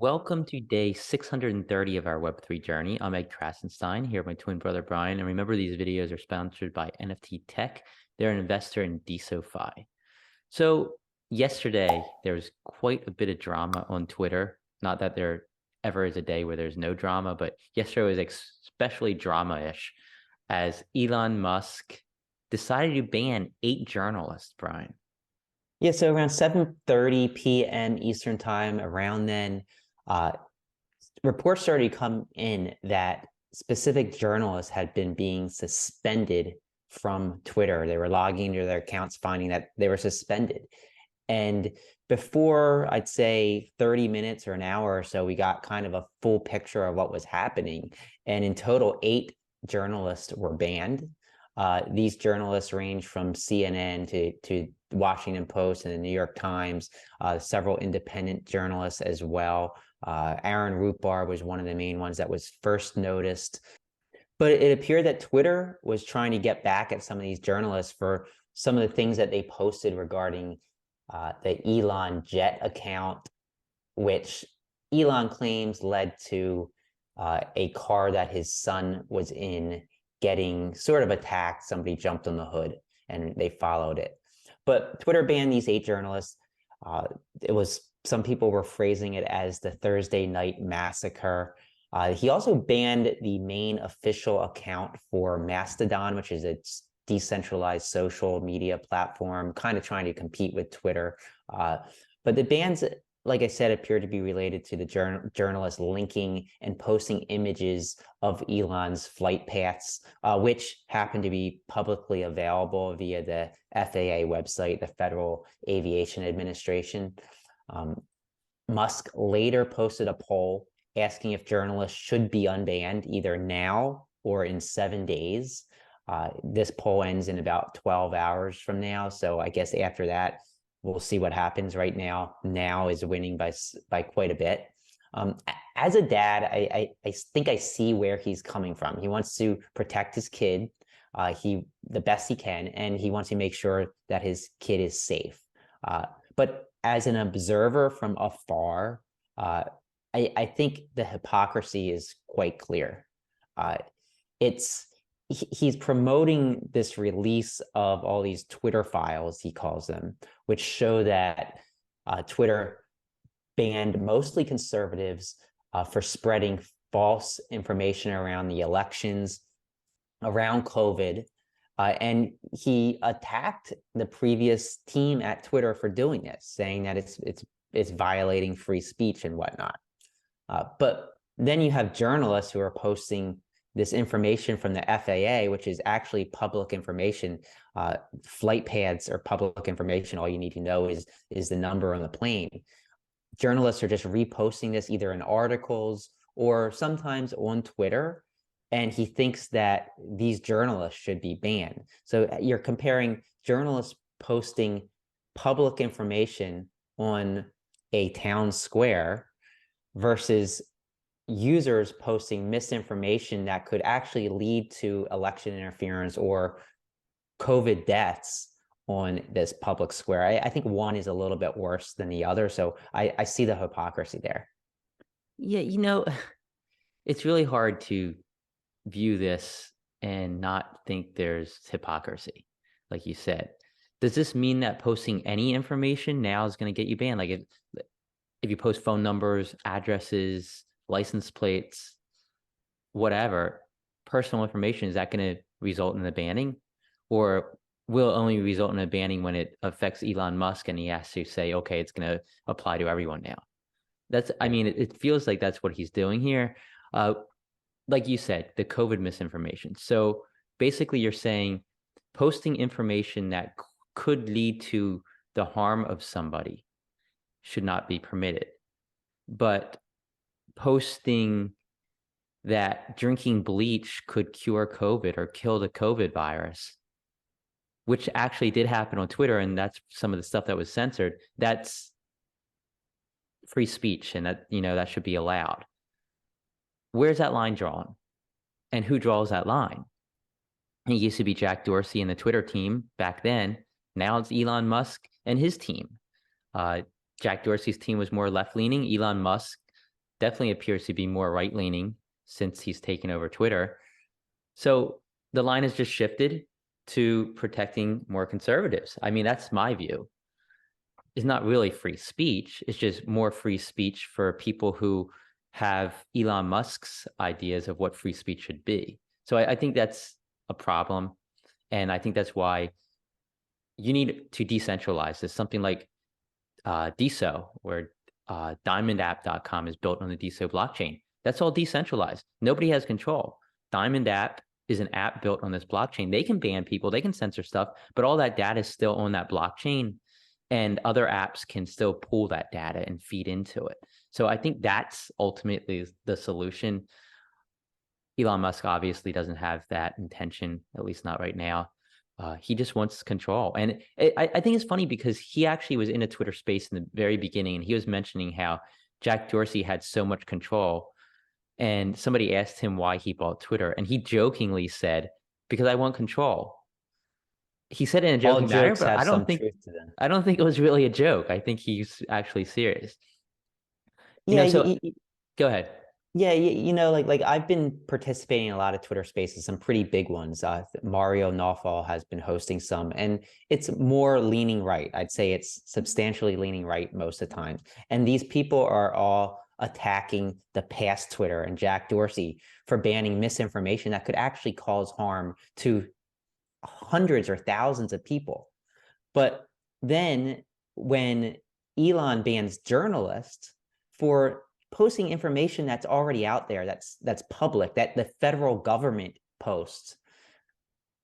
Welcome to day 630 of our Web3 journey. I'm Ed Krasenstein here with my twin brother Brian. And remember, these videos are sponsored by NFT Tech. They're an investor in DeSoFi. So yesterday, there was quite a bit of drama on Twitter. Not that there ever is a day where there's no drama, but yesterday was especially drama-ish as Elon Musk decided to ban 8 journalists, Brian. Yeah, so around 7:30 p.m. Eastern time, around then, uh, reports started to come in that specific journalists had been being suspended from Twitter. They were logging into their accounts, finding that they were suspended. And before, I'd say 30 minutes or an hour or so, we got kind of a full picture of what was happening. And in total, 8 journalists were banned. These journalists range from CNN to Washington Post and the New York Times, several independent journalists as well. Aaron Rootbar was one of the main ones that was first noticed. But it appeared that Twitter was trying to get back at some of these journalists for some of the things that they posted regarding the Elon Jet account, which Elon claims led to a car that his son was in getting sort of attacked. Somebody jumped on the hood and they followed it. But Twitter banned these 8 journalists. It was, some people were phrasing it as the Thursday night massacre. He also banned the main official account for Mastodon, which is a decentralized social media platform, kind of trying to compete with Twitter. But the bans, like I said, appear to be related to the journalists linking and posting images of Elon's flight paths, which happen to be publicly available via the FAA website, the Federal Aviation Administration. Musk later posted a poll asking if journalists should be unbanned either now or in 7 days. This poll ends in about 12 hours from now. So I guess after that, we'll see what happens. Right now is winning by quite a bit. As a dad, I think I see where he's coming from. He wants to protect his kid the best he can, and he wants to make sure that his kid is safe. But as an observer from afar, I think the hypocrisy is quite clear. He's promoting this release of all these Twitter files, he calls them, which show that Twitter banned mostly conservatives for spreading false information around the elections, around COVID, and he attacked the previous team at Twitter for doing this, saying that it's violating free speech and whatnot. But then you have journalists who are posting this information from the FAA, which is actually public information. Flight paths are public information. All you need to know is the number on the plane. Journalists are just reposting this either in articles or sometimes on Twitter, and he thinks that these journalists should be banned. So you're comparing journalists posting public information on a town square versus users posting misinformation that could actually lead to election interference or COVID deaths on this public square. I think one is a little bit worse than the other. So I see the hypocrisy there. Yeah, it's really hard to view this and not think there's hypocrisy, like you said. Does this mean that posting any information now is going to get you banned? Like if you post phone numbers, addresses, license plates, whatever, personal information, is that going to result in the banning? Or will it only result in a banning when it affects Elon Musk and he has to say, okay, it's going to apply to everyone now? I mean, it feels like that's what he's doing here. Like you said, the COVID misinformation. So basically you're saying posting information that could lead to the harm of somebody should not be permitted. But posting that drinking bleach could cure COVID or kill the COVID virus, which actually did happen on Twitter, and that's some of the stuff that was censored, that's free speech, and that should be allowed. Where's that line drawn? And who draws that line? It used to be Jack Dorsey and the Twitter team back then. Now it's Elon Musk and his team. Jack Dorsey's team was more left-leaning. Elon Musk definitely appears to be more right-leaning since he's taken over Twitter. So the line has just shifted to protecting more conservatives. I mean, that's my view. It's not really free speech. It's just more free speech for people who have Elon Musk's ideas of what free speech should be. So I think that's a problem. And I think that's why you need to decentralize this. Something like DeSo, where DiamondApp.com is built on the DeSo blockchain. That's all decentralized. Nobody has control. DiamondApp is an app built on this blockchain. They can ban people, they can censor stuff, but all that data is still on that blockchain, and other apps can still pull that data and feed into it. So I think that's ultimately the solution. Elon Musk obviously doesn't have that intention, at least not right now. He just wants control. And I think it's funny because he actually was in a Twitter space in the very beginning, and he was mentioning how Jack Dorsey had so much control. And somebody asked him why he bought Twitter, and he jokingly said, because I want control. He said it in a All joking manner, jokes but have some truth to them. I don't think it was really a joke. I think he's actually serious. Yeah, So go ahead. yeah, like I've been participating in a lot of Twitter spaces, some pretty big ones. Mario Nawfal has been hosting some, and it's more leaning right. I'd say it's substantially leaning right most of the time. And these people are all attacking the past Twitter and Jack Dorsey for banning misinformation that could actually cause harm to hundreds or thousands of people. But then when Elon bans journalists for posting information that's already out there, that's public, that the federal government posts,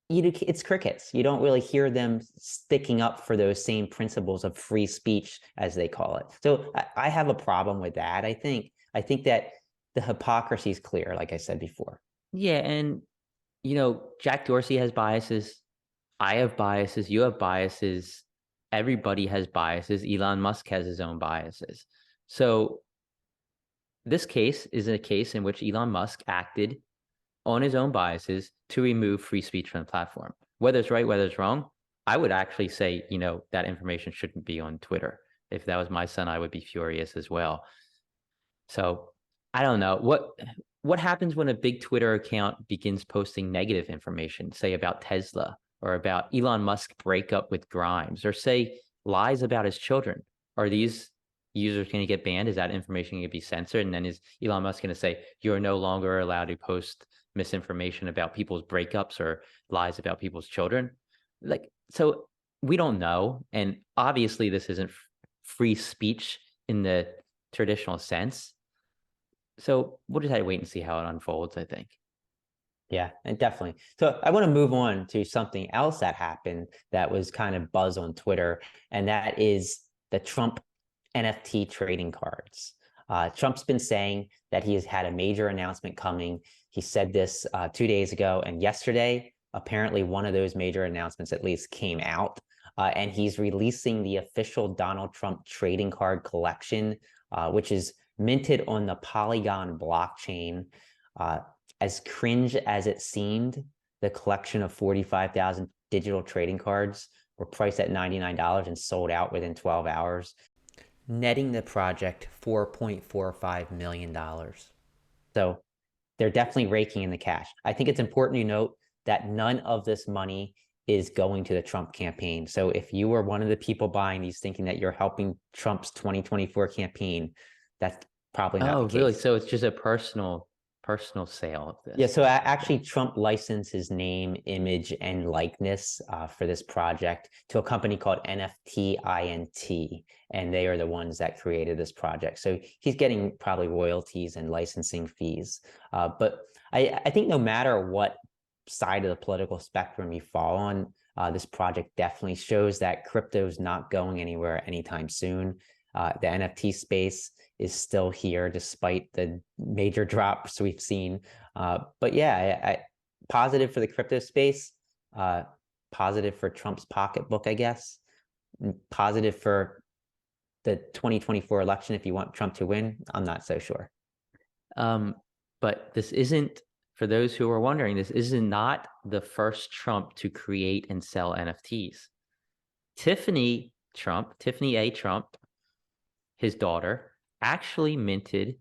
it's crickets. You don't really hear them sticking up for those same principles of free speech, as they call it. So I have a problem with that. I think that the hypocrisy is clear, like I said before. Yeah, and Jack Dorsey has biases. I have biases. You have biases. Everybody has biases. Elon Musk has his own biases. So this case is a case in which Elon Musk acted on his own biases to remove free speech from the platform. Whether it's right, whether it's wrong, I would actually say, that information shouldn't be on Twitter. If that was my son, I would be furious as well. So I don't know. What happens when a big Twitter account begins posting negative information, say about Tesla or about Elon Musk breakup with Grimes, or say lies about his children? Are these users going to get banned? Is that information going to be censored? And then is Elon Musk going to say, you're no longer allowed to post misinformation about people's breakups or lies about people's children? So we don't know. And obviously this isn't free speech in the traditional sense. So we'll just have to wait and see how it unfolds, I think. Yeah, and definitely. So I want to move on to something else that happened that was kind of buzz on Twitter, and that is the Trump NFT trading cards. Trump's been saying that he has had a major announcement coming. He said this 2 days ago, and yesterday, apparently one of those major announcements at least came out, and he's releasing the official Donald Trump trading card collection, which is minted on the Polygon blockchain. As cringe as it seemed, the collection of 45,000 digital trading cards were priced at $99 and sold out within 12 hours, netting the project $4.45 million. So they're definitely raking in the cash. I think it's important to note that none of this money is going to the Trump campaign. So if you were one of the people buying these thinking that you're helping Trump's 2024 campaign, that's probably not the Oh, really? case. So it's just a personal sale of Yeah, this. so actually Trump licensed his name, image, and likeness for this project to a company called NFTINT, and they are the ones that created this project. So he's getting probably royalties and licensing fees. But I think no matter what side of the political spectrum you fall on, this project definitely shows that crypto is not going anywhere anytime soon. The NFT space is still here despite the major drops we've seen. But yeah, positive for the crypto space, positive for Trump's pocketbook, I guess, positive for the 2024 election if you want Trump to win. I'm not so sure. But this isn't, for those who are wondering, this is not the first Trump to create and sell NFTs. Tiffany A. Trump, his daughter, actually minted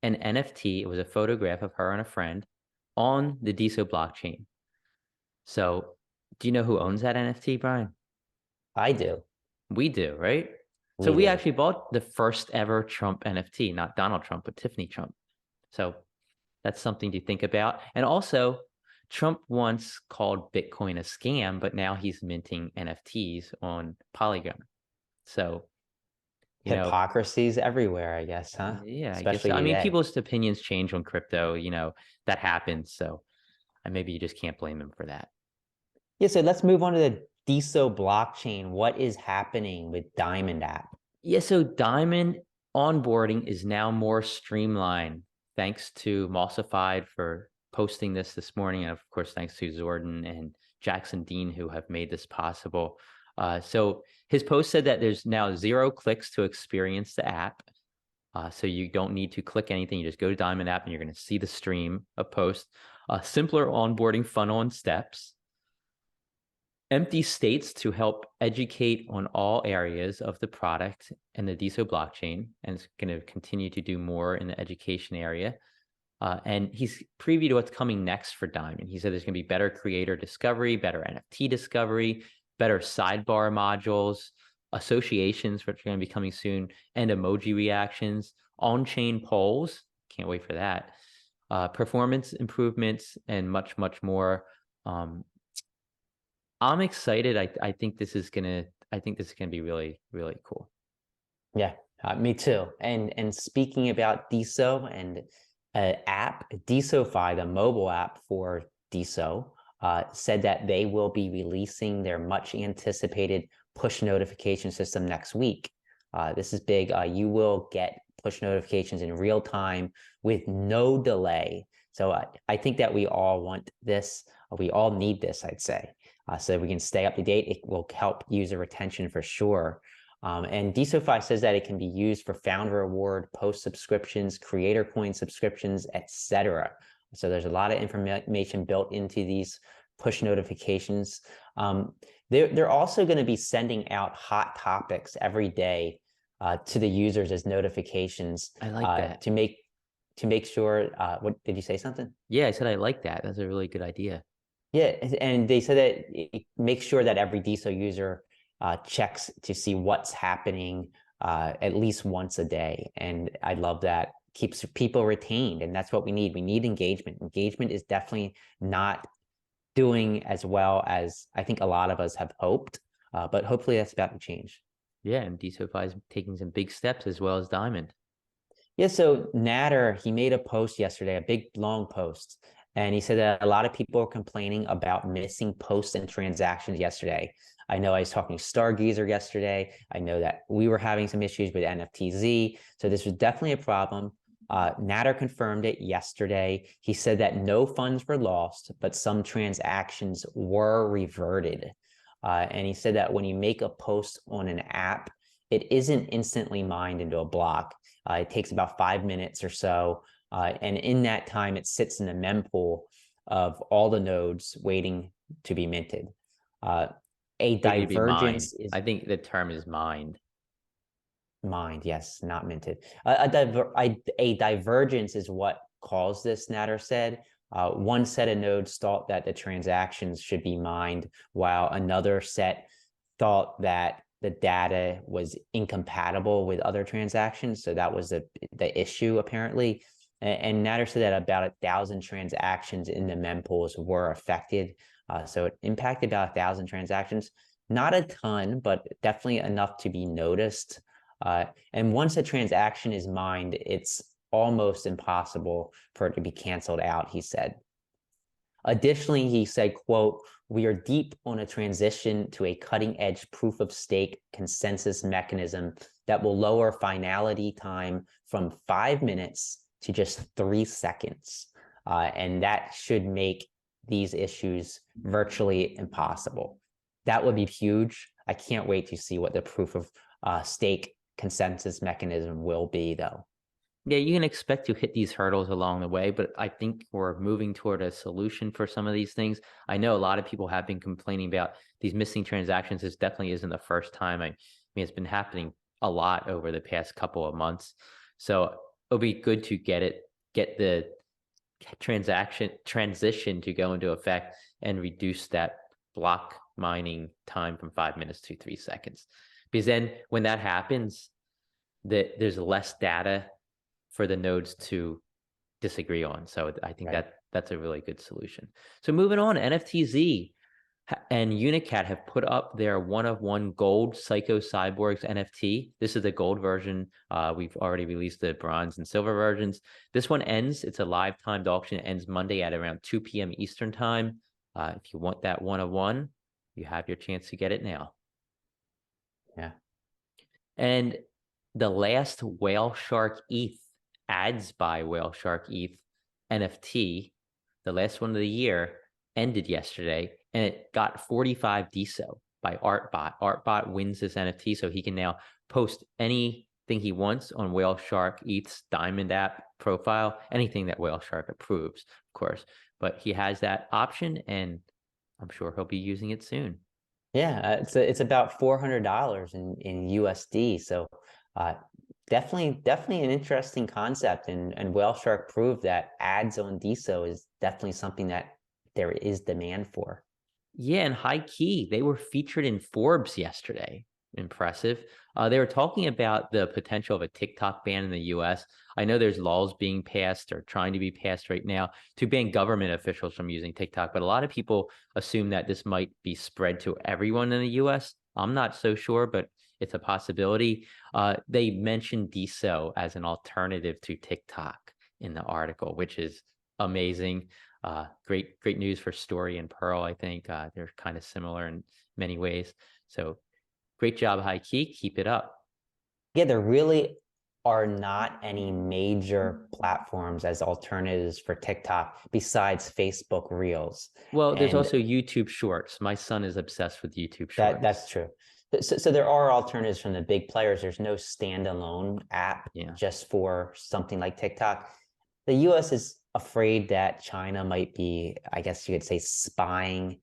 an NFT. It was a photograph of her and a friend on the DeSo blockchain. So, do you know who owns that NFT, Brian? I do. We do, right? So We we do. actually bought the first ever Trump NFT, not Donald Trump, but Tiffany Trump. So that's something to think about. And also, Trump once called Bitcoin a scam, but now he's minting NFTs on Polygon. So, you know, Hypocrisy's everywhere, I guess, huh? yeah, I guess so. Especially I mean, today. people's opinions change on crypto, that happens. So maybe you just can't blame them for that. Yeah, so let's move on to the DeSo blockchain. What is happening with DiamondApp? Yeah, so Diamond onboarding is now more streamlined thanks to Mossified for posting this morning. And of course, thanks to Zordon and Jackson Dean who have made this possible. So his post said that there's now 0 clicks to experience the app. So you don't need to click anything. You just go to Diamond App and you're going to see the stream of posts. Simpler onboarding funnel and steps. Empty states to help educate on all areas of the product and the DeSo blockchain, and it's going to continue to do more in the education area. And he's previewed what's coming next for Diamond. He said there's going to be better creator discovery, better NFT discovery, better sidebar modules, associations, which are going to be coming soon, and emoji reactions, on-chain polls. Can't wait for that. Performance improvements, and much, much more. I'm excited. I think this is gonna be really, really cool. Yeah, me too. And speaking about DeSo and app, DeSoFi, the mobile app for DeSo, said that they will be releasing their much anticipated push notification system next week. This is big. You will get push notifications in real time with no delay. So I think that we all want this. We all need this, I'd say, so that we can stay up to date. It will help user retention for sure. And DeSoFi says that it can be used for founder reward, post subscriptions, creator coin subscriptions, etc. So there's a lot of information built into these push notifications. They're also going to be sending out hot topics every day to the users as notifications I like that. to make sure. What did you say? Something? Yeah, I said I like that. That's a really good idea. Yeah, and they said that it makes sure that every DeSo user checks to see what's happening at least once a day. And I love that. Keeps people retained, and that's what we need. We need engagement. Engagement is definitely not doing as well as I think a lot of us have hoped, but hopefully that's about to change. Yeah, and DSoFi is taking some big steps as well as Diamond. Yeah, so Natter, he made a post yesterday, a big long post, and he said that a lot of people are complaining about missing posts and transactions yesterday. I know I was talking to Stargazer yesterday. I know that we were having some issues with NFTZ, so this was definitely a problem. Natter confirmed it yesterday. He said that no funds were lost, but some transactions were reverted. And he said that when you make a post on an app, it isn't instantly mined into a block. It takes about 5 minutes or so. And in that time, it sits in the mempool of all the nodes waiting to be minted. A Waiting to be mined. divergence is I think the term is mined. mined, yes, not minted. A divergence is what caused this, Natter said. One set of nodes thought that the transactions should be mined, while another set thought that the data was incompatible with other transactions. So that was the issue, apparently. And Natter said that about 1,000 transactions in the mempools were affected. So it impacted about 1,000 transactions. Not a ton, but definitely enough to be noticed. And once a transaction is mined, it's almost impossible for it to be canceled out, he said. Additionally, he said, quote, "We are deep on a transition to a cutting-edge proof-of-stake consensus mechanism that will lower finality time from 5 minutes to just 3 seconds. And that should make these issues virtually impossible." That would be huge. I can't wait to see what the proof of stake consensus mechanism will be, though. Yeah, you can expect to hit these hurdles along the way, but I think we're moving toward a solution for some of these things. I know a lot of people have been complaining about these missing transactions. This definitely isn't the first time. I mean, it's been happening a lot over the past couple of months. So it'll be good to get the transition to go into effect and reduce that block mining time from 5 minutes to 3 seconds. Because then when that happens, there's less data for the nodes to disagree on. So I think Right. that's a really good solution. So moving on, NFTZ and Unicat have put up their one-of-one gold Psycho Cyborgs NFT. This is the gold version. We've already released the bronze and silver versions. This one ends, it's a live timed auction. It ends Monday at around 2 p.m. Eastern time. If you want that one-of-one, you have your chance to get it now. Yeah. And the last Whale Shark ETH ads by Whale Shark ETH NFT, the last one of the year, ended yesterday, and it got 45 DSO by Artbot. Artbot wins this NFT, so he can now post anything he wants on Whale Shark ETH's DiamondApp profile, anything that Whale Shark approves, of course. But he has that option, and I'm sure he'll be using it soon. Yeah, it's about $400 in USD. So uh, definitely an interesting concept, and Whale Shark proved that ads on DeSo is definitely something that there is demand for. Yeah, and high key, they were featured in Forbes yesterday. Impressive. They were talking about the potential of a TikTok ban in the US. I know there's laws being passed or trying to be passed right now to ban government officials from using TikTok, but a lot of people assume that this might be spread to everyone in the US. I'm not so sure, but it's a possibility. They mentioned DSO as an alternative to TikTok in the article, which is amazing. Great news for Story and Pearl. I think they're kind of similar in many ways. So great job, High Key. Keep it up. Yeah, there really are not any major platforms as alternatives for TikTok besides Facebook Reels. Well, there's And also YouTube Shorts. My son is obsessed with YouTube that's Shorts. true. So there are alternatives from the big players. There's no standalone app Yeah. just for something like TikTok. The US is afraid that China might be, I guess you could say, spying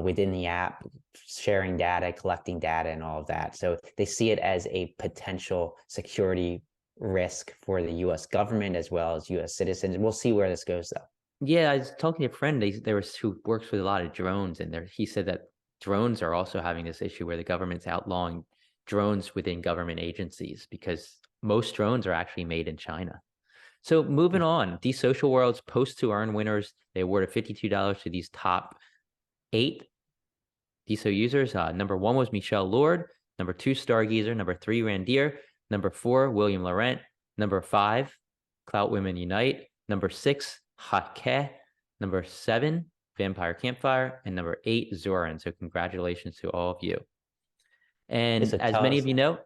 within the app, sharing data, collecting data, and all of that. So they see it as a potential security risk for the US government as well as US citizens. We'll see where this goes, though. Yeah, I was talking to a friend. There was who works with a lot of drones, and he said that drones are also having this issue where the government's outlawing drones within government agencies because most drones are actually made in China. So moving on, these social worlds post to earn winners. They awarded $52 to these top 8 DSO users. Number 1 was Michelle Lord. Number 2, Stargazer. Number 3, Randir. Number 4, William Laurent. Number 5, Clout Women Unite. Number 6, Hake. Number 7, Vampire Campfire. And number 8, Zoran. So congratulations to all of you. It's And a as many tough. of you know,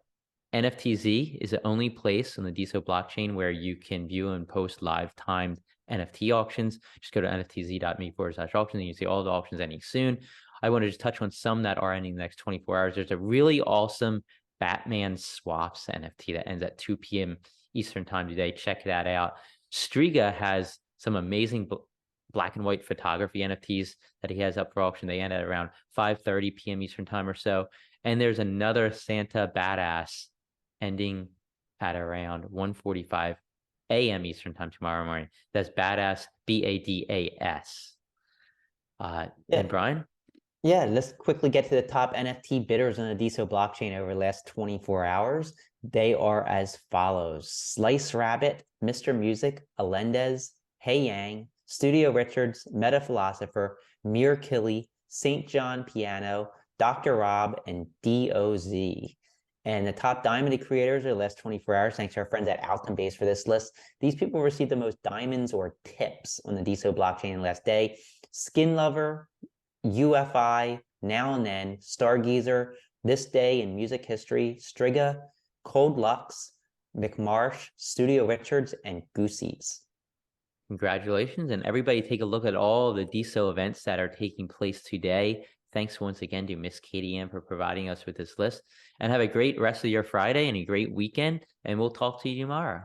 NFTZ is the only place on the DSO blockchain where you can view and post live timed NFT auctions. Just go to nftz.me/auction and you see all the auctions ending soon. I want to just touch on some that are ending in the next 24 hours. There's a really awesome Batman Swaps NFT that ends at 2 p.m. Eastern time today. Check that out. Striga has some amazing black and white photography NFTs that he has up for auction. They end at around 5:30 p.m. Eastern time or so. And there's another Santa Badass ending at around 1:45 a.m. Eastern time tomorrow morning. That's Badass, Badas. And Yeah. Brian? Yeah, let's quickly get to the top NFT bidders on the DeSo blockchain over the last 24 hours. They are as follows: Slice Rabbit, Mr. Music, Alendez, Hey Yang, Studio Richards, Meta Philosopher, Mir Killy, St. John Piano, Dr. Rob, and DOZ. And the top diamond creators of the last 24 hours, thanks to our friends at Alchembase for this list. These people received the most diamonds or tips on the DeSo blockchain in the last day. Skin Lover, UFI, Now and Then, Stargazer, This Day in Music History, Striga, Cold Lux, McMarsh, Studio Richards, and Goosey's. Congratulations. And everybody take a look at all the DSO events that are taking place today. Thanks once again to Miss Katie Ann for providing us with this list. And have a great rest of your Friday and a great weekend. And we'll talk to you tomorrow.